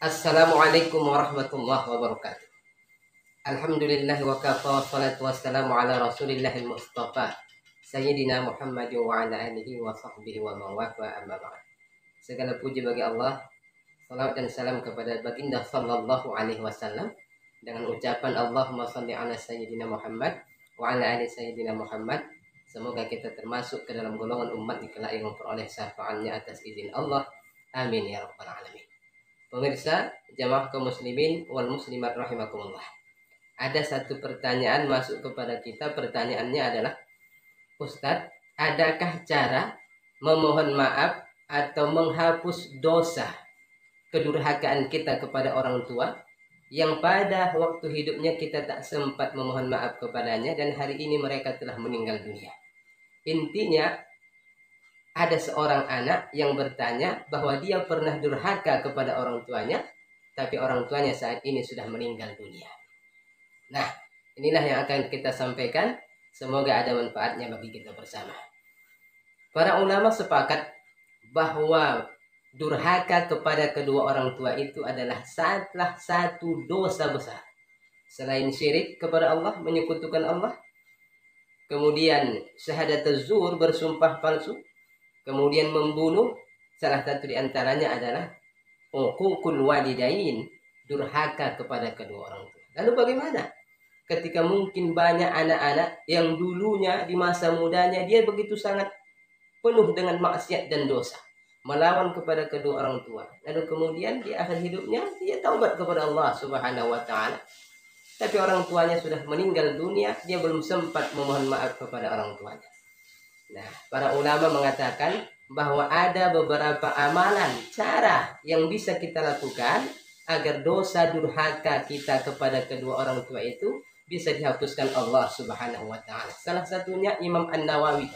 Assalamualaikum warahmatullahi wabarakatuh. Alhamdulillah wa kafa, salatu wassalamu ala rasulillahil mustafa Sayyidina Muhammad wa ala alihi wa sahbihi wa mawah wa amma ba'd. Segala puji bagi Allah, salawat dan salam kepada baginda sallallahu alaihi wasallam dengan ucapan Allahumma shalli ala Sayyidina Muhammad wa ala ali Sayyidina Muhammad. Semoga kita termasuk ke dalam golongan umat di kelak yang memperoleh syafaatnya atas izin Allah. Amin ya rabbal alamin. Pemirsa, jamaah kaum muslimin wal muslimat rahimakumullah. Ada satu pertanyaan masuk kepada kita. Pertanyaannya adalah, Ustadz, adakah cara memohon maaf atau menghapus dosa kedurhakaan kita kepada orang tua yang pada waktu hidupnya kita tak sempat memohon maaf kepadanya dan hari ini mereka telah meninggal dunia? Intinya, ada seorang anak yang bertanya bahwa dia pernah durhaka kepada orang tuanya, tapi orang tuanya saat ini sudah meninggal dunia. Nah, inilah yang akan kita sampaikan. Semoga ada manfaatnya bagi kita bersama. Para ulama sepakat bahwa durhaka kepada kedua orang tua itu adalah salah satu dosa besar. Selain syirik kepada Allah, menyekutukan Allah, kemudian syahadat zur, bersumpah palsu, kemudian membunuh, salah satu diantaranya adalah uququl walidain, durhaka kepada kedua orang tua. Lalu bagaimana ketika mungkin banyak anak-anak yang dulunya di masa mudanya dia begitu sangat penuh dengan maksiat dan dosa, melawan kepada kedua orang tua. Lalu kemudian di akhir hidupnya dia taubat kepada Allah Subhanahu wa taala. Tapi orang tuanya sudah meninggal dunia, dia belum sempat memohon maaf kepada orang tuanya. Nah, para ulama mengatakan bahwa ada beberapa amalan, cara yang bisa kita lakukan agar dosa durhaka kita kepada kedua orang tua itu bisa dihapuskan Allah Subhanahu wa taala. Salah satunya Imam An-Nawawi.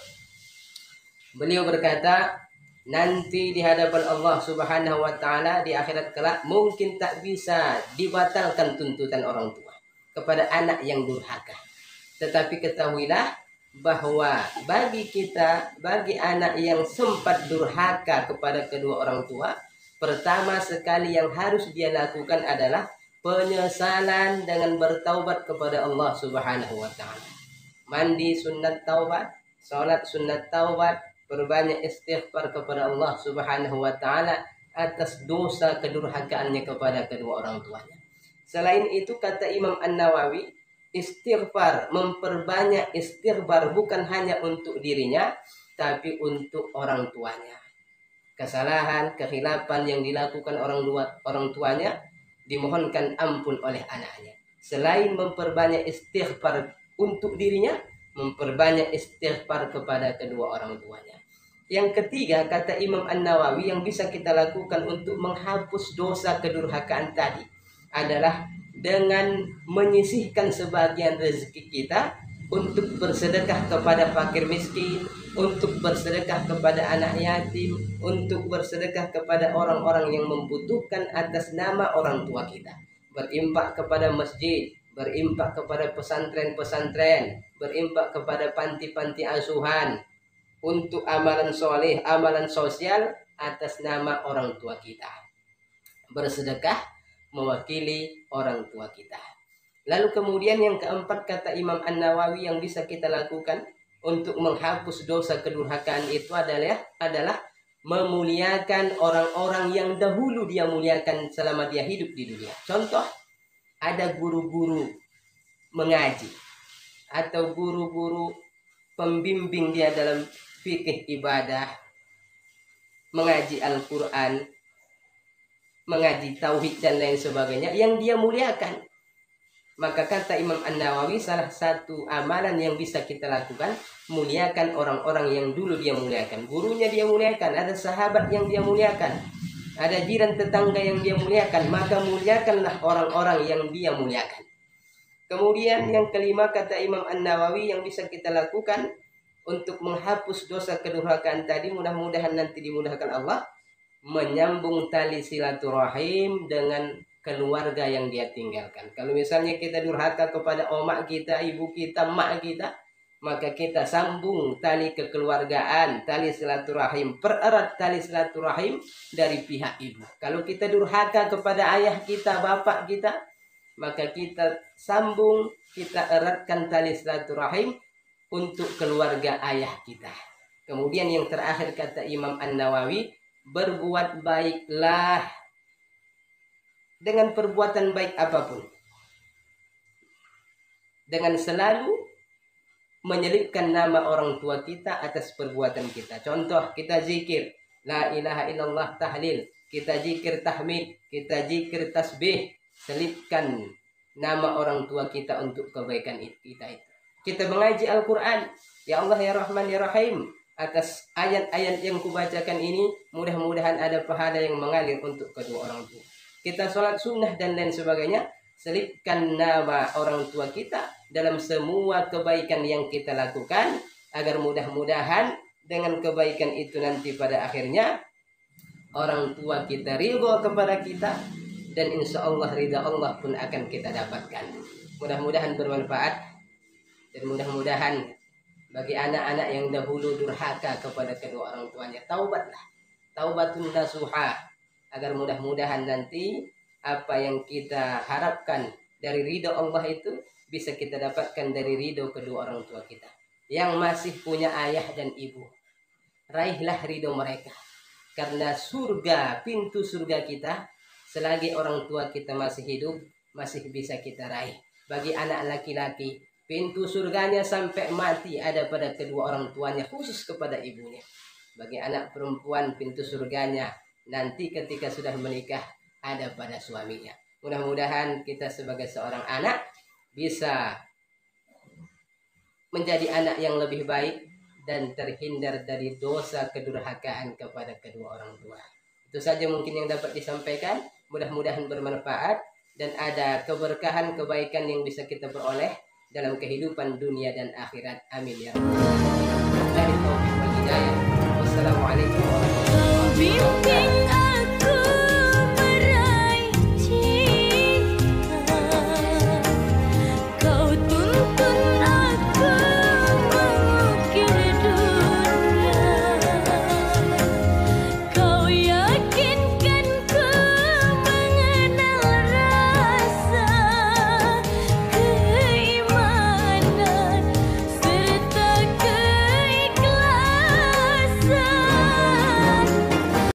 Beliau berkata, nanti di hadapan Allah Subhanahu wa taala di akhirat kelak mungkin tak bisa dibatalkan tuntutan orang tua kepada anak yang durhaka. Tetapi ketahuilah bahwa bagi kita, bagi anak yang sempat durhaka kepada kedua orang tua, pertama sekali yang harus dia lakukan adalah penyesalan dengan bertaubat kepada Allah Subhanahu wa taala. Mandi sunnat taubat, salat sunnat taubat, berbanyak istighfar kepada Allah Subhanahu wa taala atas dosa kedurhakaannya kepada kedua orang tuanya. Selain itu, kata Imam An-Nawawi, istighfar, memperbanyak istighfar bukan hanya untuk dirinya, tapi untuk orang tuanya. Kesalahan, kekhilafan yang dilakukan orang tuanya, dimohonkan ampun oleh anaknya. Selain memperbanyak istighfar untuk dirinya, memperbanyak istighfar kepada kedua orang tuanya. Yang ketiga, kata Imam An-Nawawi, yang bisa kita lakukan untuk menghapus dosa kedurhakaan tadi adalah dengan menyisihkan sebagian rezeki kita untuk bersedekah kepada fakir miskin, untuk bersedekah kepada anak yatim, untuk bersedekah kepada orang-orang yang membutuhkan atas nama orang tua kita. Berimpak kepada masjid, berimpak kepada pesantren-pesantren, berimpak kepada panti-panti asuhan, untuk amalan soleh, amalan sosial atas nama orang tua kita. Bersedekah mewakili orang tua kita. Lalu kemudian yang keempat, kata Imam An-Nawawi, yang bisa kita lakukan untuk menghapus dosa kedurhakaan itu adalah memuliakan orang-orang yang dahulu dia muliakan selama dia hidup di dunia. Contoh, ada guru-guru mengaji atau guru-guru pembimbing dia dalam fikih ibadah, mengaji Al-Quran, mengaji tauhid dan lain sebagainya yang dia muliakan. Maka kata Imam An-Nawawi, salah satu amalan yang bisa kita lakukan, muliakan orang-orang yang dulu dia muliakan. Gurunya dia muliakan, ada sahabat yang dia muliakan, ada jiran tetangga yang dia muliakan, maka muliakanlah orang-orang yang dia muliakan. Kemudian yang kelima, kata Imam An-Nawawi, yang bisa kita lakukan untuk menghapus dosa kedurhakaan tadi, mudah-mudahan nanti dimudahkan Allah, menyambung tali silaturahim dengan keluarga yang dia tinggalkan. Kalau misalnya kita durhaka kepada omak kita, ibu kita, mak kita, maka kita sambung tali kekeluargaan, tali silaturahim, pererat tali silaturahim dari pihak ibu. Kalau kita durhaka kepada ayah kita, bapak kita, maka kita sambung, kita eratkan tali silaturahim untuk keluarga ayah kita. Kemudian yang terakhir kata Imam An-Nawawi, berbuat baiklah dengan perbuatan baik apapun, dengan selalu menyelipkan nama orang tua kita atas perbuatan kita. Contoh, kita zikir la ilaha illallah tahlil, kita zikir tahmid, kita zikir tasbih, selipkan nama orang tua kita untuk kebaikan kita itu. Kita mengaji Al-Quran, ya Allah ya Rahman ya Rahim, atas ayat-ayat yang kubacakan ini mudah-mudahan ada pahala yang mengalir untuk kedua orang tua. Kita sholat sunnah dan lain sebagainya, selipkan nama orang tua kita dalam semua kebaikan yang kita lakukan, agar mudah-mudahan dengan kebaikan itu nanti pada akhirnya orang tua kita ridho kepada kita, dan insya Allah ridha Allah pun akan kita dapatkan. Mudah-mudahan bermanfaat, dan mudah-mudahan bagi anak-anak yang dahulu durhaka kepada kedua orang tuanya, taubatlah, taubatun nasuha, agar mudah-mudahan nanti apa yang kita harapkan dari ridho Allah itu bisa kita dapatkan dari ridho kedua orang tua kita. Yang masih punya ayah dan ibu, raihlah ridho mereka, karena surga, pintu surga kita selagi orang tua kita masih hidup masih bisa kita raih. Bagi anak laki-laki, pintu surganya sampai mati ada pada kedua orang tuanya, khusus kepada ibunya. Bagi anak perempuan, pintu surganya nanti ketika sudah menikah ada pada suaminya. Mudah-mudahan kita sebagai seorang anak bisa menjadi anak yang lebih baik dan terhindar dari dosa kedurhakaan kepada kedua orang tua. Itu saja mungkin yang dapat disampaikan. Mudah-mudahan bermanfaat dan ada keberkahan, kebaikan yang bisa kita peroleh dalam kehidupan dunia dan akhirat. Amin ya rabbal alamin. Wassalamualaikum warahmatullahi wabarakatuh.